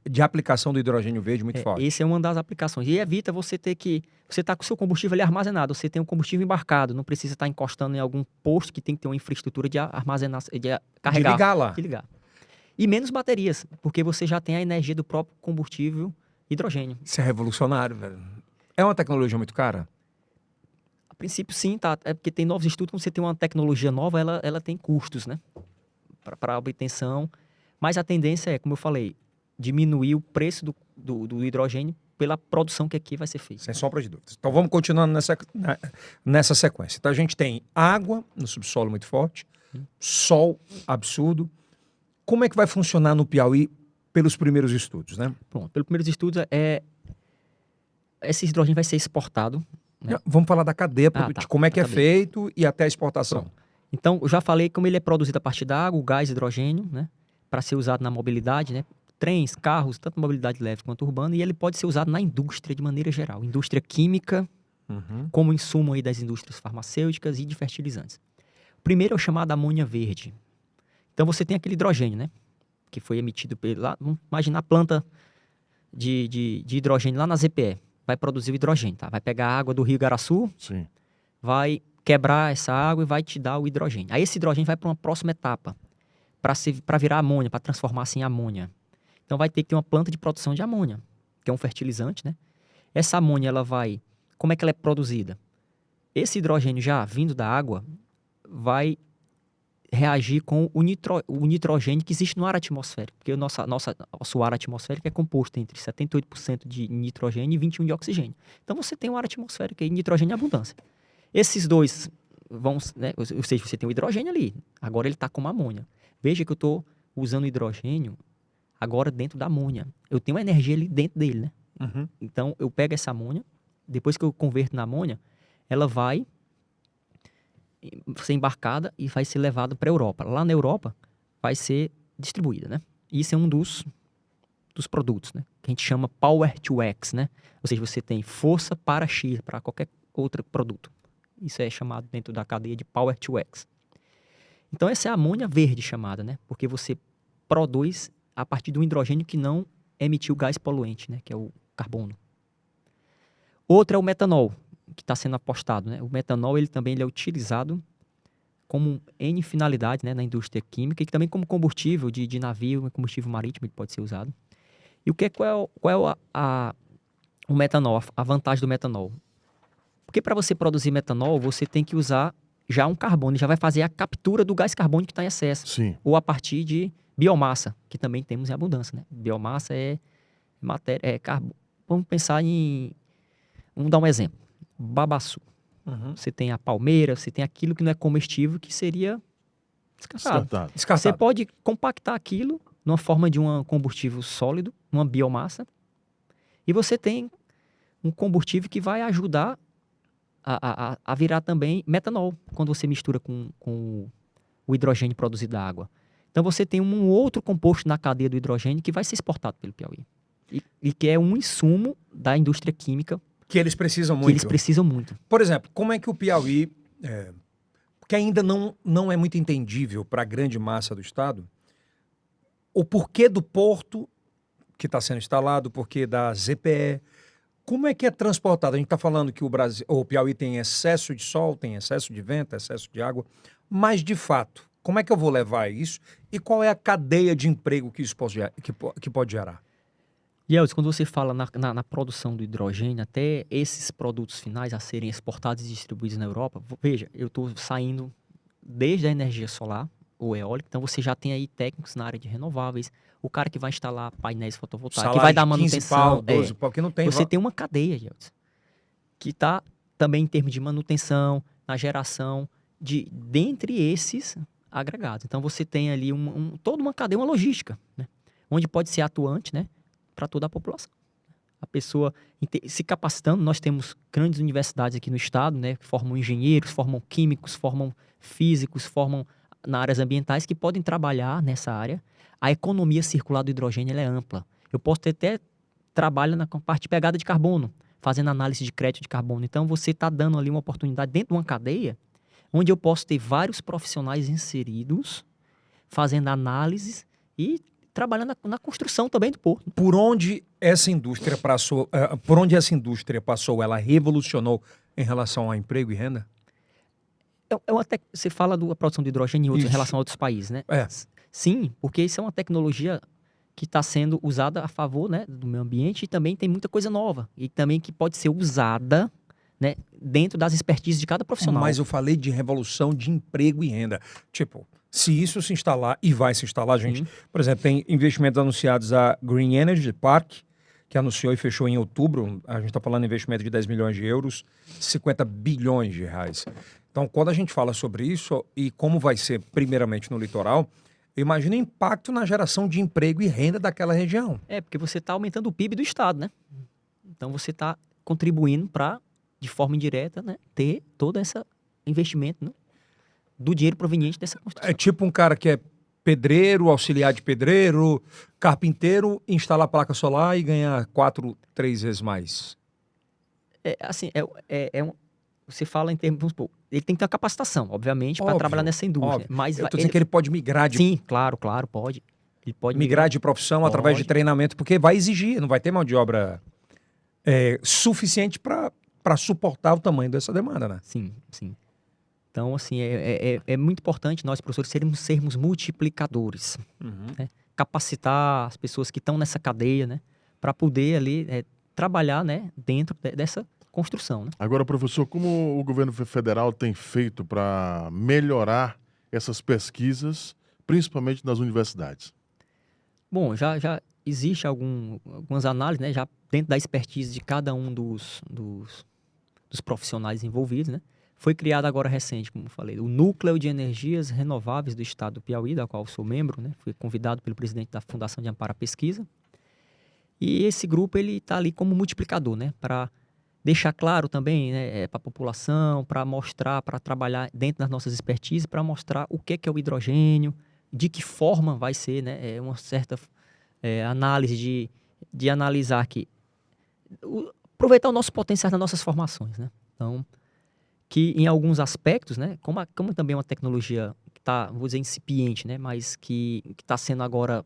de aplicação do hidrogênio verde muito forte. Essa é uma das aplicações. E evita você ter que... Você está com o seu combustível ali armazenado, você tem o combustível embarcado, não precisa estar encostando em algum posto que tem que ter uma infraestrutura de armazenar, de carregar. De ligar lá. De ligar. E menos baterias, porque você já tem a energia do próprio combustível hidrogênio. Isso é revolucionário, velho. É uma tecnologia muito cara? A princípio, sim, tá? É porque tem novos estudos, quando você tem uma tecnologia nova, ela tem custos, né? Para obtenção. Mas a tendência é, como eu falei, diminuir o preço do hidrogênio pela produção que aqui vai ser feita. Sem sombra de dúvidas. Então vamos continuando nessa sequência. Então a gente tem água no subsolo muito forte, sol absurdo. Como é que vai funcionar no Piauí pelos primeiros estudos, né? Pronto, pelos primeiros estudos, esse hidrogênio vai ser exportado. Né? Vamos falar da cadeia, de como é que é cadeia. feito e até a exportação. Pronto. Então, eu já falei como ele é produzido a partir da água, o gás hidrogênio, né? Para ser usado na mobilidade, né? Trens, carros, tanto mobilidade leve quanto urbana, e ele pode ser usado na indústria de maneira geral. Indústria química, como insumo aí das indústrias farmacêuticas e de fertilizantes. O primeiro é o chamado amônia verde. Então, você tem aquele hidrogênio, né? Que foi emitido pela... Vamos imaginar a planta de hidrogênio lá na ZPE. Vai produzir o hidrogênio, tá? Vai pegar a água do Rio Garaçu, Sim. vai quebrar essa água e vai te dar o hidrogênio. Aí esse hidrogênio vai para uma próxima etapa, para virar amônia, para transformar-se em amônia. Então vai ter que ter uma planta de produção de amônia, que é um fertilizante, né? Essa amônia, ela vai... Como é que ela é produzida? Esse hidrogênio já vindo da água vai reagir com o nitrogênio que existe no ar atmosférico, porque o nosso ar atmosférico é composto entre 78% de nitrogênio e 21% de oxigênio. Então você tem um ar atmosférico e nitrogênio em abundância. Esses dois vão, né, ou seja, você tem o hidrogênio ali, agora ele está como amônia. Veja que eu estou usando o hidrogênio agora dentro da amônia. Eu tenho uma energia ali dentro dele, né? Então eu pego essa amônia, depois que eu converto na amônia, ela vai ser embarcada e vai ser levada para a Europa. Lá na Europa vai ser distribuída, né? Isso é um dos produtos, né? Que a gente chama Power to X, né? Ou seja, você tem força para X, para qualquer outro produto. Isso é chamado dentro da cadeia de Power to X. Então essa é a amônia verde chamada, né? Porque você produz a partir de um hidrogênio que não emitiu gás poluente, né? Que é o carbono. Outro é o metanol, que está sendo apostado, né? O metanol ele também é utilizado como N finalidades, né, na indústria química e também como combustível de navio, combustível marítimo, ele pode ser usado. E qual é o metanol, a vantagem do metanol? Porque para você produzir metanol, você tem que usar já um carbono, já vai fazer a captura do gás carbônico que está em excesso. Sim. Ou a partir de biomassa, que também temos em abundância, né? Biomassa é matéria, carbono. Vamos pensar vamos dar um exemplo. Babaçu. Você tem a palmeira, você tem aquilo que não é comestível, que seria descartado. Você pode compactar aquilo numa forma de um combustível sólido, uma biomassa, e você tem um combustível que vai ajudar a virar também metanol, quando você mistura com o hidrogênio produzido da água. Então você tem um outro composto na cadeia do hidrogênio que vai ser exportado pelo Piauí. E que é um insumo da indústria química. Que eles precisam muito. Que eles precisam muito. Por exemplo, como é que o Piauí, que ainda não é muito entendível para a grande massa do Estado, o porquê do porto que está sendo instalado, o porquê da ZPE, como é que é transportado? A gente está falando que o Piauí tem excesso de sol, tem excesso de vento, excesso de água, mas de fato, como é que eu vou levar isso e qual é a cadeia de emprego que isso pode gerar? E Elvis, quando você fala na produção do hidrogênio, até esses produtos finais a serem exportados e distribuídos na Europa, veja, eu estou saindo desde a energia solar ou eólica, então você já tem aí técnicos na área de renováveis, o cara que vai instalar painéis fotovoltaicos, que vai dar manutenção. 12 pau, que não tem. Você tem uma cadeia, Elvis, que está também em termos de manutenção, na geração, dentre esses agregados. Então você tem ali toda uma cadeia, uma logística, né? Onde pode ser atuante, né? Para toda a população. A pessoa se capacitando, nós temos grandes universidades aqui no estado, né, que formam engenheiros, formam químicos, formam físicos, formam na áreas ambientais que podem trabalhar nessa área. A economia circular do hidrogênio ela é ampla. Eu posso ter até trabalho na parte de pegada de carbono, fazendo análise de crédito de carbono. Então, você está dando ali uma oportunidade dentro de uma cadeia onde eu posso ter vários profissionais inseridos, fazendo análises e trabalhando na construção também do porto. Por onde essa indústria passou, ela revolucionou em relação ao emprego e renda? Você fala da produção de hidrogênio em Isso. relação a outros países, né? É. Sim, porque isso é uma tecnologia que está sendo usada a favor, né, do meio ambiente e também tem muita coisa nova. E também que pode ser usada, né, dentro das expertises de cada profissional. Mas eu falei de revolução de emprego e renda. Tipo, se isso se instalar, e vai se instalar, gente. Por exemplo, tem investimentos anunciados a Green Energy Park, que anunciou e fechou em outubro. A gente está falando de investimento de 10 milhões de euros, 50 bilhões de reais. Então, quando a gente fala sobre isso e como vai ser primeiramente no litoral, eu imagino o impacto na geração de emprego e renda daquela região. Porque você está aumentando o PIB do estado, né? Então você está contribuindo para, de forma indireta, né, ter todo esse investimento, né, do dinheiro proveniente dessa construção. É tipo um cara que é pedreiro, auxiliar de pedreiro, carpinteiro, instalar placa solar e ganhar 3 vezes mais. Você fala em termos, vamos supor, ele tem que ter uma capacitação, obviamente, para Óbvio, trabalhar nessa indústria. óbvio. Mas Eu tô dizendo que ele pode migrar de, Sim, claro, pode. Ele pode migrar de profissão através de treinamento, porque vai exigir, não vai ter mão de obra suficiente para suportar o tamanho dessa demanda, né? Sim. Então, assim, é muito importante nós, professores, sermos multiplicadores. Né? Capacitar as pessoas que estão nessa cadeia, né? Para poder ali trabalhar, né, dentro dessa construção. Né? Agora, professor, como o governo federal tem feito para melhorar essas pesquisas, principalmente nas universidades? Bom, já existe algumas análises, né, já dentro da expertise de cada um dos profissionais envolvidos, né? Foi criado agora recente, como eu falei, o Núcleo de Energias Renováveis do Estado do Piauí, da qual eu sou membro, né? Fui convidado pelo presidente da Fundação de Amparo à Pesquisa. E esse grupo ele está ali como multiplicador, né? Para deixar claro também, né, para a população, para mostrar, para trabalhar dentro das nossas expertises, para mostrar o que é o hidrogênio, de que forma vai ser, né? Uma certa análise de analisar que aproveitar o nosso potencial nas nossas formações, né? Então, que em alguns aspectos, né, como também é uma tecnologia que está, vou dizer, incipiente, né, mas que está sendo agora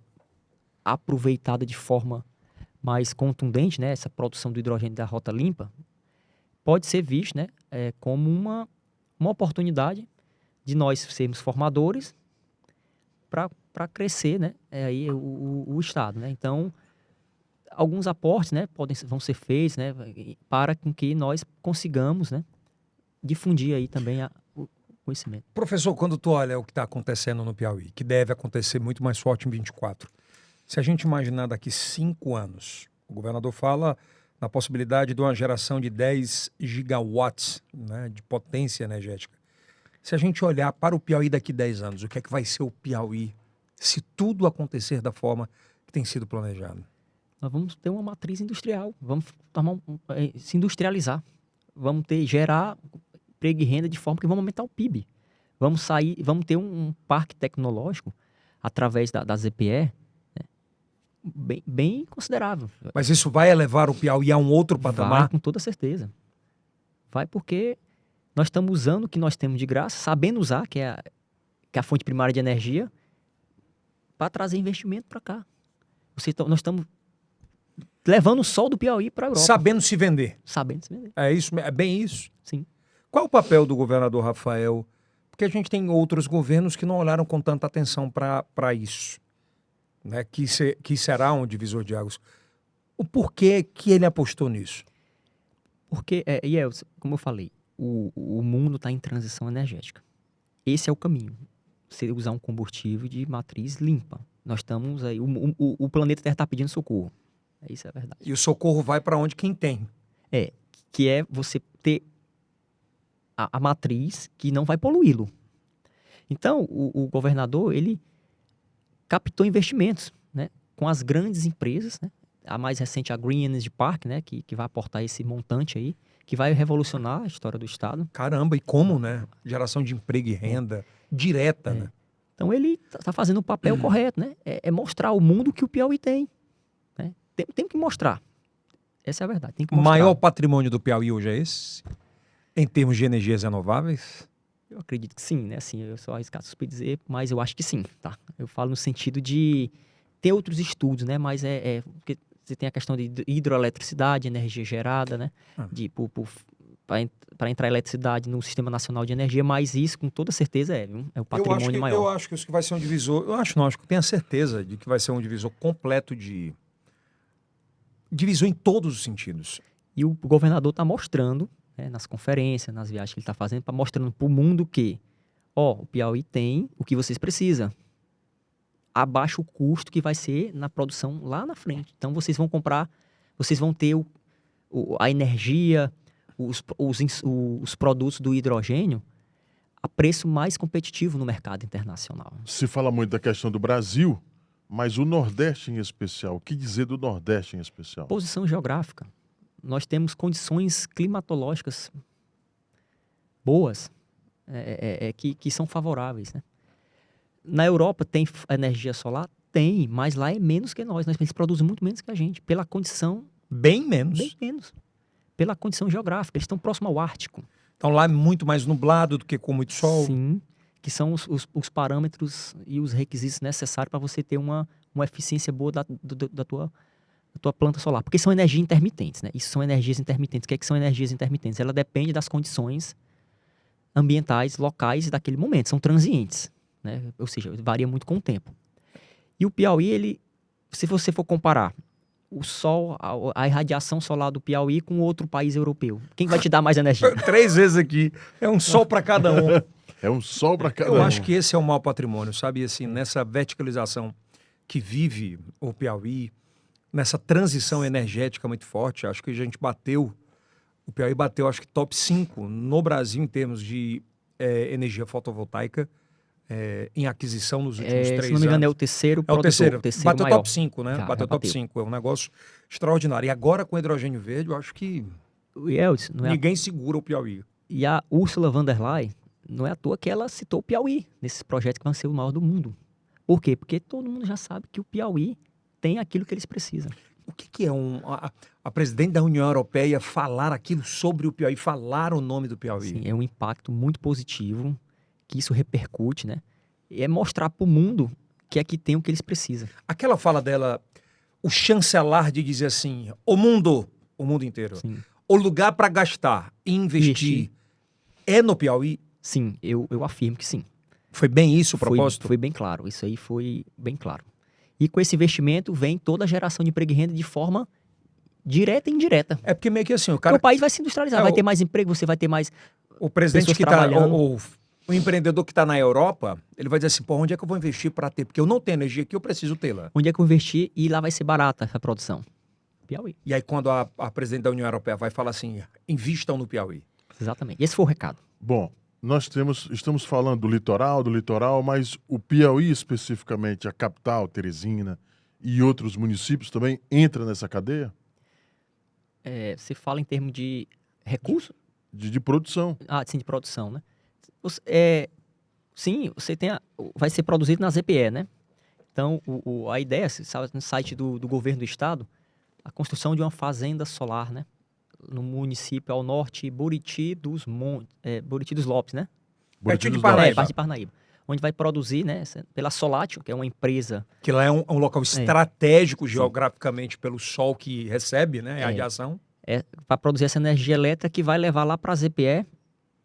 aproveitada de forma mais contundente, né, essa produção do hidrogênio da rota limpa, pode ser visto, né, como uma oportunidade de nós sermos formadores para crescer, né, aí o Estado, né? Então, alguns aportes, né, vão ser feitos, né, para que nós consigamos, né, difundir aí também o conhecimento. Professor, quando tu olha o que está acontecendo no Piauí, que deve acontecer muito mais forte em 24, se a gente imaginar daqui 5 anos, o governador fala na possibilidade de uma geração de 10 gigawatts, né, de potência energética. Se a gente olhar para o Piauí daqui 10 anos, o que é que vai ser o Piauí se tudo acontecer da forma que tem sido planejado? Nós vamos ter uma matriz industrial, vamos se industrializar, vamos gerar emprego e renda de forma que vamos aumentar o PIB. Vamos ter um parque tecnológico através da ZPE, né, bem considerável. Mas isso vai elevar o Piauí a um outro patamar? Vai, com toda certeza. Vai porque nós estamos usando o que nós temos de graça, sabendo usar, que é a fonte primária de energia, para trazer investimento para cá. Nós estamos levando o sol do Piauí para a Europa. Sabendo se vender. Sabendo se vender. É isso, é bem isso? Sim. Qual o papel do governador Rafael? Porque a gente tem outros governos que não olharam com tanta atenção para isso, né? Que será um divisor de águas. O porquê que ele apostou nisso? Porque, como eu falei, o mundo está em transição energética. Esse é o caminho. Você usar um combustível de matriz limpa. Nós estamos aí, o planeta Terra está pedindo socorro. Isso é verdade. E o socorro vai para onde quem tem. Que é você ter a matriz que não vai poluí-lo. Então, o governador, ele captou investimentos, né, com as grandes empresas, né? A mais recente, a Green Energy Park, né, que vai aportar esse montante aí, que vai revolucionar a história do Estado. Caramba, e como, né? Geração de emprego e renda direta, né? Então ele está fazendo o papel correto, né? É mostrar ao mundo o que o Piauí tem, né? Tem que mostrar. Essa é a verdade. Tem que O mostrar. maior patrimônio do Piauí hoje é esse? Em termos de energias renováveis? Eu acredito que sim, né? Assim, eu sou arriscado a dizer, mas eu acho que sim, tá? Eu falo no sentido de ter outros estudos, né? Mas porque você tem a questão de hidroeletricidade, energia gerada, né? Para entrar eletricidade no Sistema Nacional de Energia, mas isso com toda certeza viu? É o patrimônio maior. Eu acho que isso que vai ser um divisor. Eu acho não, acho que tenho a certeza de que vai ser um divisor completo de. Divisor em todos os sentidos. E o governador está mostrando, né, nas conferências, nas viagens que ele está fazendo, mostrando para o mundo que, o Piauí tem o que vocês precisam. Abaixa o custo que vai ser na produção lá na frente. Então vocês vão comprar, vocês vão ter a energia, os produtos do hidrogênio a preço mais competitivo no mercado internacional. Se fala muito da questão do Brasil, mas o Nordeste em especial, o que dizer do Nordeste em especial? Posição geográfica. Nós temos condições climatológicas boas, que são favoráveis, né? Na Europa tem energia solar? Tem, mas lá é menos que nós. Eles produzem muito menos que a gente, pela condição... Bem menos. Bem menos. Pela condição geográfica. Eles estão próximo ao Ártico. Então lá é muito mais nublado do que com muito sol. Sim, que são os parâmetros e os requisitos necessários para você ter uma eficiência boa da tua planta solar. Porque são energias intermitentes, né? Isso são energias intermitentes. O que são energias intermitentes? Ela depende das condições ambientais, locais daquele momento. São transientes, né? Ou seja, varia muito com o tempo. E o Piauí, se você for comparar o sol, a irradiação solar do Piauí com outro país europeu, quem vai te dar mais energia? 3 vezes aqui. É um sol para cada um. É um sol para cada Eu acho que esse é o maior patrimônio, sabe? Assim, nessa verticalização que vive o Piauí, nessa transição energética muito forte, acho que o Piauí bateu, acho que top 5 no Brasil em termos de energia fotovoltaica em aquisição nos últimos 3 anos. Se não me engano, é o terceiro É o terceiro. Bateu maior. top 5, né? Já bateu top 5. É um negócio extraordinário. E agora com o hidrogênio verde, eu acho que ninguém segura o Piauí. E a Ursula von der Leyen, não é à toa que ela citou o Piauí nesses projetos que vão ser o maior do mundo. Por quê? Porque todo mundo já sabe que o Piauí tem aquilo que eles precisam. O que é a presidente da União Europeia falar aquilo sobre o Piauí, falar o nome do Piauí? Sim, é um impacto muito positivo, que isso repercute, né? E é mostrar para o mundo que aqui tem o que eles precisam. Aquela fala dela, o chancelar de dizer assim, o mundo inteiro, Sim. O lugar para gastar e investir é no Piauí? Sim, eu afirmo que sim. Foi bem isso o propósito? Foi bem claro, isso aí foi bem claro. E com esse investimento vem toda a geração de emprego e renda de forma direta e indireta. É porque meio que assim, Porque o país vai se industrializar, vai ter mais emprego, você vai ter mais o presidente pessoas que trabalhando. O empreendedor que está na Europa, ele vai dizer assim, onde é que eu vou investir para ter? Porque eu não tenho energia aqui, eu preciso tê-la. Onde é que eu vou investir e lá vai ser barata essa produção? Piauí. E aí quando a presidente da União Europeia vai falar assim, invistam no Piauí. Exatamente. Esse foi o recado. Bom, estamos falando do litoral, mas o Piauí especificamente, a capital, Teresina, e outros municípios também entra nessa cadeia? Você fala em termos de recurso? De produção. Sim, de produção, né? Sim, você tem vai ser produzido na ZPE, né? Então, a ideia, sabe, no site do governo do estado, a construção de uma fazenda solar, né? No município ao norte, Buriti dos Lopes, né? Pertinho de Parnaíba. Parnaíba. De Parnaíba. Onde vai produzir, né? Pela Solatio, que é uma empresa... Que lá é um local estratégico geograficamente pelo sol que recebe, né? A radiação. Para produzir essa energia elétrica que vai levar lá para a ZPE,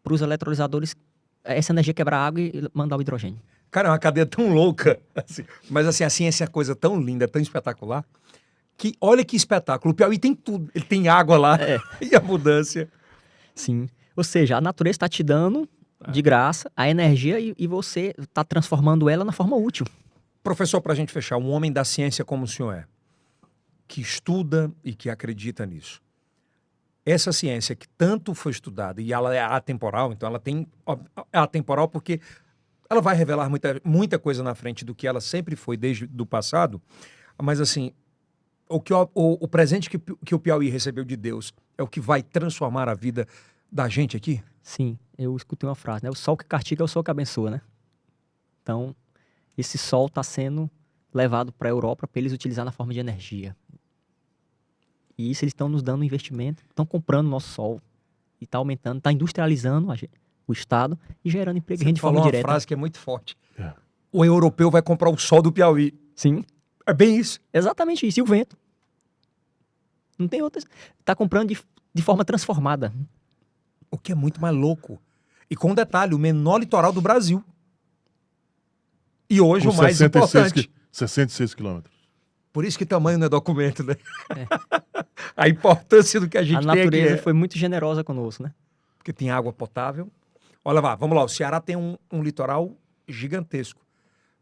para os eletrolisadores, essa energia quebrar água e mandar o hidrogênio. Cara, é uma cadeia tão louca. Assim, mas assim, a ciência é coisa tão linda, tão espetacular, que olha que espetáculo. O Piauí tem tudo. Ele tem água lá e abundância. Sim. Ou seja, a natureza está te dando de graça a energia e você está transformando ela na forma útil. Professor, para a gente fechar, um homem da ciência como o senhor é, que estuda e que acredita nisso. Essa ciência que tanto foi estudada e ela é atemporal, então ela é atemporal porque ela vai revelar muita coisa na frente do que ela sempre foi desde o passado, mas assim, o presente que o Piauí recebeu de Deus é o que vai transformar a vida da gente aqui? Sim, eu escutei uma frase, né? O sol que castiga é o sol que abençoa, né? Então, esse sol está sendo levado para a Europa para eles utilizar na forma de energia. E isso eles estão nos dando investimento, estão comprando nosso sol e está aumentando, está industrializando o Estado e gerando emprego e Você renda de falou forma uma direta. frase que é muito forte. É. O europeu vai comprar o sol do Piauí. Sim, É bem isso. exatamente isso. E o vento? Não tem outras. Está comprando de forma transformada. O que é muito mais louco. E com um detalhe, o menor litoral do Brasil. E hoje Com o mais 66 importante. 66 quilômetros. Por isso que tamanho não é documento, né? A importância do que a gente A tem aqui natureza é... foi muito generosa conosco, né? Porque tem água potável. Olha lá, vamos lá. O Ceará tem um litoral gigantesco.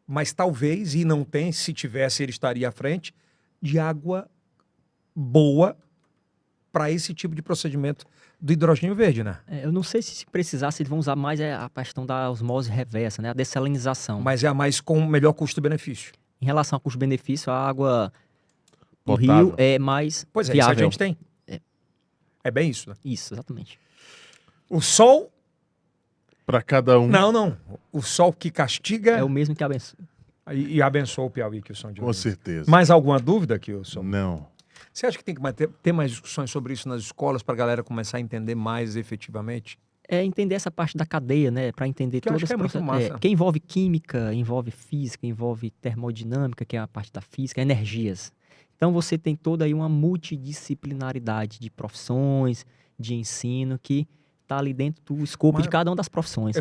Mas talvez, e não tem, se tivesse, ele estaria à frente, de água boa para esse tipo de procedimento do hidrogênio verde, né? Eu não sei se precisasse, eles vão usar mais a questão da osmose reversa, né? A dessalinização. Mas é a mais com melhor custo-benefício. Em relação ao custo-benefício, a água do Potável. rio é mais Pois é, viável. isso a gente tem. É. É bem isso, né? Isso, exatamente. O sol... Para cada um. Não. O sol que castiga É o mesmo que abençoa. e abençoa o Piauí, que o som de Com hoje. certeza. Mais alguma dúvida, Kilson? Não. Você acha que tem que ter mais discussões sobre isso nas escolas para a galera começar a entender mais efetivamente? É entender essa parte da cadeia, né? Para entender Que eu todas acho que é muito massa. que envolve química, envolve física, envolve termodinâmica, que é a parte da física, energias. Então você tem toda aí uma multidisciplinaridade de profissões, de ensino, que está ali dentro do escopo Mas- de cada uma das profissões.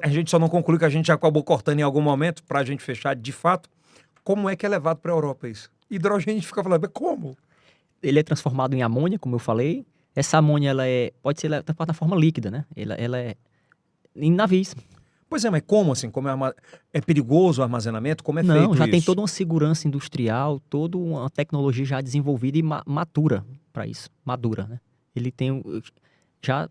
A gente só não conclui que a gente já acabou cortando em algum momento para a gente fechar de fato. Como é que é levado para a Europa isso? Hidrogênio a gente fica falando, mas como? Ele é transformado em amônia, como eu falei. Essa amônia pode ser na forma líquida, né? Ela é em navios. Pois é, mas como assim? Como é perigoso o armazenamento? Como é feito Não, já isso? tem toda uma segurança industrial, toda uma tecnologia já desenvolvida e matura para isso. Madura, né? Ele tem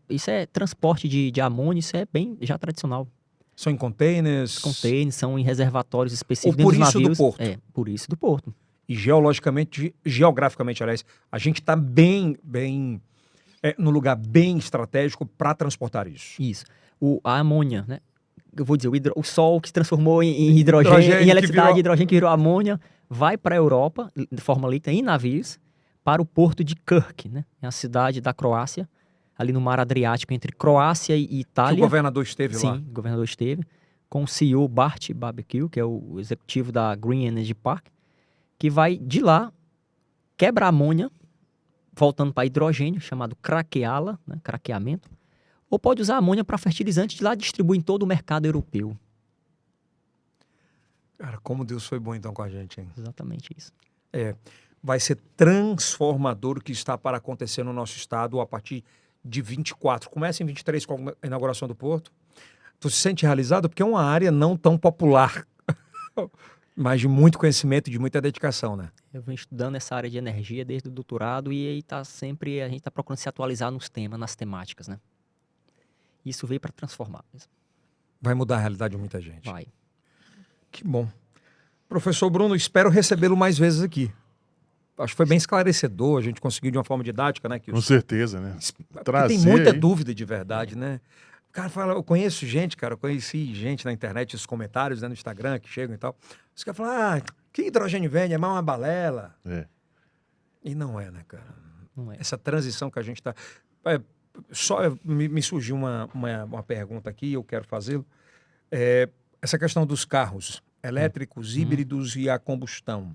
isso é transporte de amônia, isso é bem já tradicional. São em containers? Containers são em reservatórios específicos Ou por dentro dos isso do navios. porto? É, por isso do porto. E geograficamente, aliás, a gente está bem no lugar bem estratégico para transportar isso. Isso. A amônia, né? Eu vou dizer, o sol que se transformou em hidrogênio, Hidrogênio em que eletricidade, virou- hidrogênio que virou amônia, vai para a Europa, de forma líquida, em navios, para o porto de Krk, né? É a cidade da Croácia, ali no mar Adriático, entre Croácia e Que o Itália. governador esteve Sim, lá. o governador esteve, com o CEO Bart Barbecue, que é o executivo da Green Energy Park, que vai de lá, quebra a amônia, voltando para hidrogênio, chamado craqueá-la, né, craqueamento, ou pode usar a amônia para fertilizante, de lá distribui em todo o mercado europeu. Cara, como Deus foi bom então com a gente, hein? Exatamente isso. Vai ser transformador o que está para acontecer no nosso estado a partir de 24. Começa em 23 com a inauguração do porto. Tu se sente realizado? Porque é uma área não tão popular, mas de muito conhecimento e de muita dedicação, né? Eu venho estudando essa área de energia desde o doutorado e aí a gente está procurando se atualizar nos temas, nas temáticas, né? Isso veio para transformar. Vai mudar a realidade de muita gente. Vai. Que bom. Professor Bruno, espero recebê-lo mais vezes aqui. Acho que foi bem esclarecedor, a gente conseguiu de uma forma didática, né? Com certeza, né? Porque Trazer tem muita aí. dúvida de verdade, né? O cara fala, eu conheço gente, cara, eu conheci gente na internet, os comentários, né, no Instagram que chegam e tal. Os caras falam, que hidrogênio vende? É mais uma balela. É. E não é, né, cara? Não é. Essa transição que a gente está... me surgiu uma pergunta aqui, eu quero fazê-lo. Essa questão dos carros elétricos, híbridos e a combustão.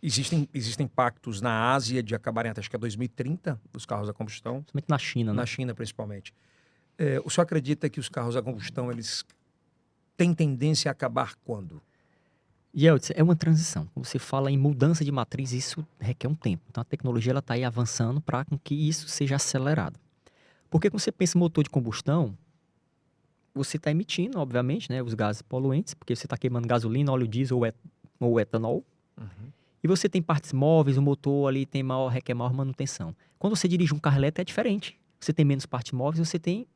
Existem pactos na Ásia de acabarem até, acho que é 2030, os carros a combustão, Principalmente na China, né? na China principalmente. O senhor acredita que os carros a combustão, eles têm tendência a acabar quando? Yeltsin, é uma transição. Quando você fala em mudança de matriz, isso requer um tempo. Então a tecnologia está aí avançando para que isso seja acelerado. Porque quando você pensa em motor de combustão, você está emitindo, obviamente, né, os gases poluentes, porque você está queimando gasolina, óleo diesel ou etanol. E você tem partes móveis, o motor ali requer maior manutenção. Quando você dirige um carro elétrico é diferente. Você tem menos partes móveis, você tem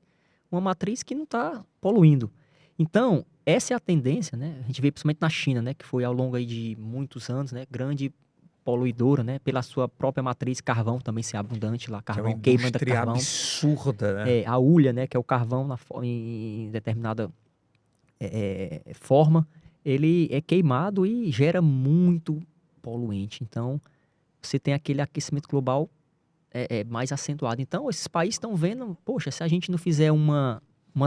uma matriz que não está poluindo. Então, essa é a tendência, né? A gente vê principalmente na China, né, que foi ao longo aí de muitos anos, né, grande poluidora, né, pela sua própria matriz, carvão também ser abundante lá, Que é uma carvão, queima da indústria carvão. absurda, né? A hulha, né, que é o carvão em determinada forma, ele é queimado e gera muito poluente. Então, você tem aquele aquecimento global mais acentuado. Então, esses países estão vendo, poxa, se a gente não fizer uma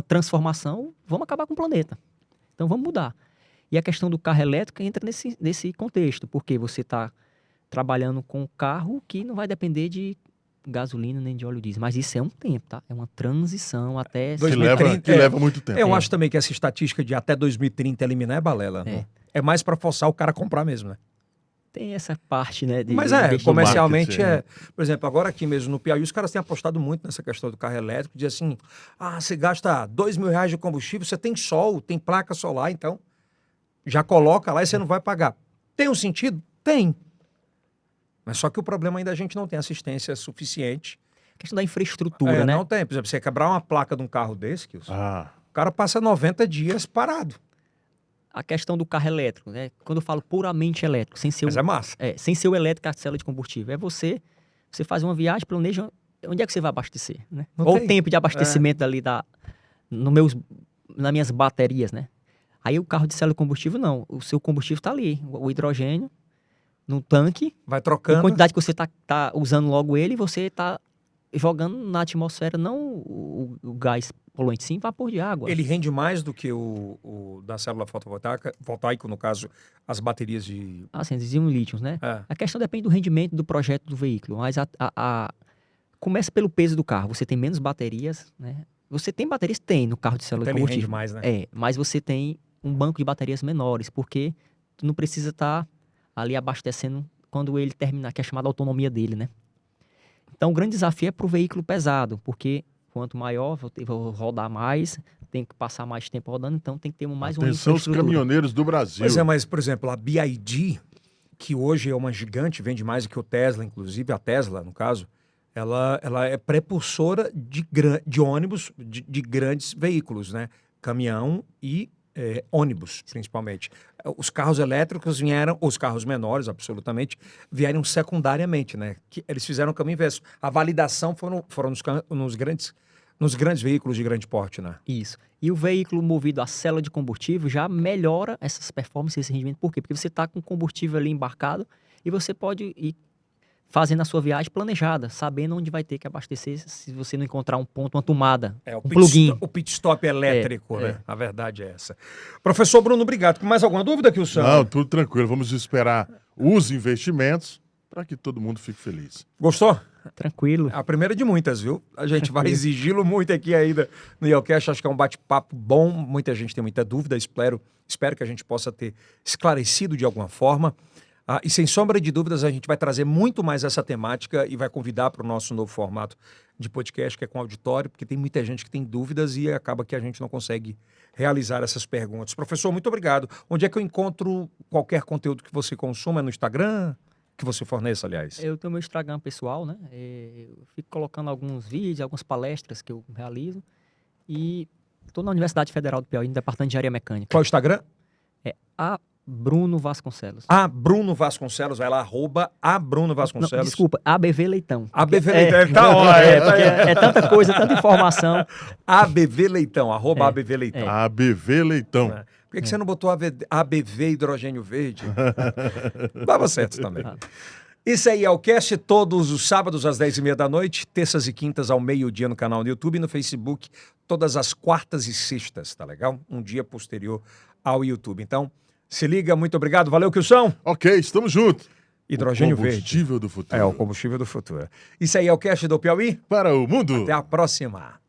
transformação, vamos acabar com o planeta. Então, vamos mudar. E a questão do carro elétrico entra nesse contexto, porque você está trabalhando com um carro que não vai depender de gasolina nem de óleo diesel. Mas isso é um tempo, tá? É uma transição até... 2030, que leva muito tempo. Eu acho também que essa estatística de até 2030 eliminar é balela. É mais para forçar o cara a comprar mesmo, né? Tem essa parte, né? Mas comercialmente Por exemplo, agora aqui mesmo no Piauí, os caras têm apostado muito nessa questão do carro elétrico. Diz assim, você gasta R$2.000 de combustível, você tem sol, tem placa solar, então já coloca lá e você não vai pagar. Tem um sentido? Tem. Mas só que o problema ainda a gente não tem assistência suficiente. A questão da infraestrutura, né? Não tem. Por exemplo, você quebrar uma placa de um carro desse, o cara passa 90 dias parado. A questão do carro elétrico, né? Quando eu falo puramente elétrico, sem ser Mas é massa. Sem ser o elétrico a célula de combustível. É você faz uma viagem, planeja onde é que você vai abastecer, né? Ou o tempo de abastecimento ali nas minhas baterias, né? Aí o carro de célula de combustível, não. O seu combustível está ali, o hidrogênio, no tanque. Vai trocando. A quantidade que você tá usando logo ele, você está jogando na atmosfera, não o gás poluente, sim, vapor de água. Ele rende mais do que o da célula fotovoltaica, no caso, as baterias de... Sim, diziam lítio, né? A questão depende do rendimento do projeto do veículo, mas começa pelo peso do carro. Você tem menos baterias, né? Você tem baterias? Tem no carro de célula de combustível. Ele rende mais, né? Mas você tem um banco de baterias menores, porque tu não precisa estar ali abastecendo quando ele terminar, que é a chamada autonomia dele, né? Então, o grande desafio é para o veículo pesado, porque quanto maior, vou rodar mais, tem que passar mais tempo rodando, então tem que ter mais uma infraestrutura. Atenção os caminhoneiros do Brasil. Pois é, mas, por exemplo, a BYD, que hoje é uma gigante, vende mais do que o Tesla, inclusive, a Tesla, no caso, ela é prepulsora de ônibus, de grandes veículos, né? Caminhão e ônibus, principalmente. Os carros elétricos os carros menores, absolutamente, vieram secundariamente, né? Eles fizeram o caminho inverso. A validação foram nos grandes veículos de grande porte, né? Isso. E o veículo movido a célula de combustível já melhora essas performances, esse rendimento. Por quê? Porque você está com combustível ali embarcado e você pode ir fazendo a sua viagem planejada, sabendo onde vai ter que abastecer se você não encontrar um ponto, uma tomada, um plugin. O pit stop elétrico, né? A verdade é essa. Professor Bruno, obrigado. Mais alguma dúvida, Kilson? Não, tudo tranquilo. Vamos esperar os investimentos para que todo mundo fique feliz. Gostou? Tranquilo. A primeira de muitas, viu? A gente vai exigi-lo muito aqui ainda no IELCast. Acho que é um bate-papo bom. Muita gente tem muita dúvida. Espero que a gente possa ter esclarecido de alguma forma. E sem sombra de dúvidas, a gente vai trazer muito mais essa temática e vai convidar para o nosso novo formato de podcast, que é com auditório, porque tem muita gente que tem dúvidas e acaba que a gente não consegue realizar essas perguntas. Professor, muito obrigado. Onde é que eu encontro qualquer conteúdo que você consuma? É no Instagram? Que você forneça, aliás? Eu tenho meu Instagram pessoal, né? Eu fico colocando alguns vídeos, algumas palestras que eu realizo. E estou na Universidade Federal do Piauí, no Departamento de Engenharia Mecânica. Qual é o Instagram? Bruno Vasconcelos. Bruno Vasconcelos, vai lá, @Bruno Vasconcelos. Não, desculpa, ABV Leitão. ABV Leitão, tá é tanta coisa, tanta informação. ABV Leitão, @ABV Leitão. ABV Leitão. Por que você não botou ABV Hidrogênio Verde? Dava certo também. Isso aí é o Cast, todos os sábados às 10h30 da noite, terças e quintas ao meio-dia no canal no YouTube e no Facebook, todas as quartas e sextas, tá legal? Um dia posterior ao YouTube. Então, se liga, muito obrigado. Valeu, Kilson. Ok, estamos juntos. Hidrogênio Verde. O combustível do futuro. O combustível do futuro. Isso aí é o Cast do Piauí. Para o mundo. Até a próxima.